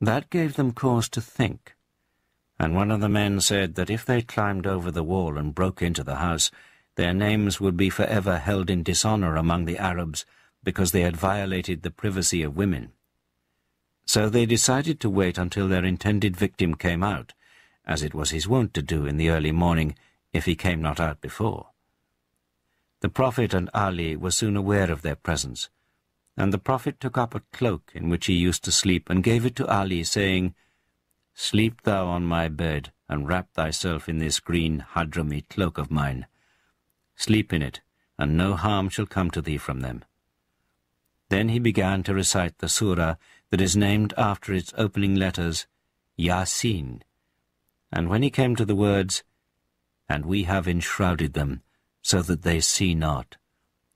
That gave them cause to think, and one of the men said that if they climbed over the wall and broke into the house, their names would be forever held in dishonor among the Arabs because they had violated the privacy of women. So they decided to wait until their intended victim came out, as it was his wont to do in the early morning if he came not out before. The Prophet and Ali were soon aware of their presence, and the Prophet took up a cloak in which he used to sleep and gave it to Ali, saying, "Sleep thou on my bed, and wrap thyself in this green Hadrami cloak of mine. Sleep in it, and no harm shall come to thee from them." Then he began to recite the surah that is named after its opening letters, Yasin, and when he came to the words, "And we have enshrouded them, so that they see not,"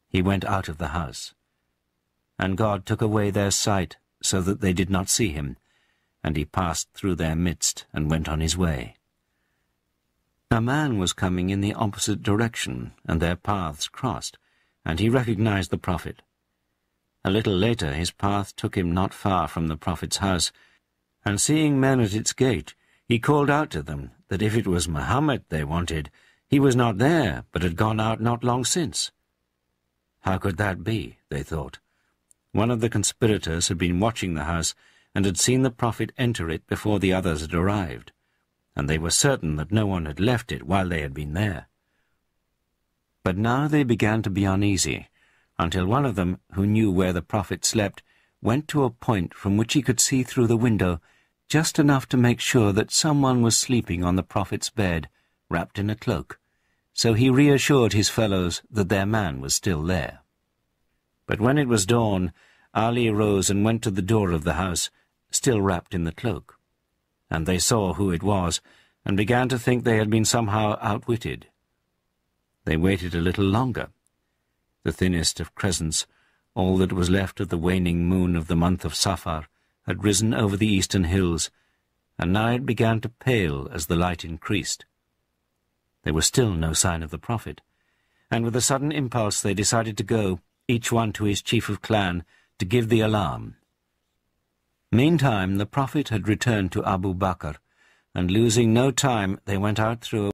he went out of the house. And God took away their sight, so that they did not see him, and he passed through their midst and went on his way. A man was coming in the opposite direction, and their paths crossed, and he recognized the Prophet. A little later his path took him not far from the Prophet's house, and seeing men at its gate, he called out to them that if it was Muhammad they wanted, he was not there, but had gone out not long since. How could that be, they thought. One of the conspirators had been watching the house and had seen the Prophet enter it before the others had arrived, and they were certain that no one had left it while they had been there. But now they began to be uneasy, until one of them, who knew where the Prophet slept, went to a point from which he could see through the window just enough to make sure that someone was sleeping on the Prophet's bed, wrapped in a cloak, so he reassured his fellows that their man was still there. But when it was dawn, Ali rose and went to the door of the house, still wrapped in the cloak, and they saw who it was, and began to think they had been somehow outwitted. They waited a little longer. The thinnest of crescents, all that was left of the waning moon of the month of Safar, had risen over the eastern hills, and now it began to pale as the light increased. There was still no sign of the Prophet, and with a sudden impulse they decided to go, each one to his chief of clan, to give the alarm. Meantime the Prophet had returned to Abu Bakr, and losing no time they went out through a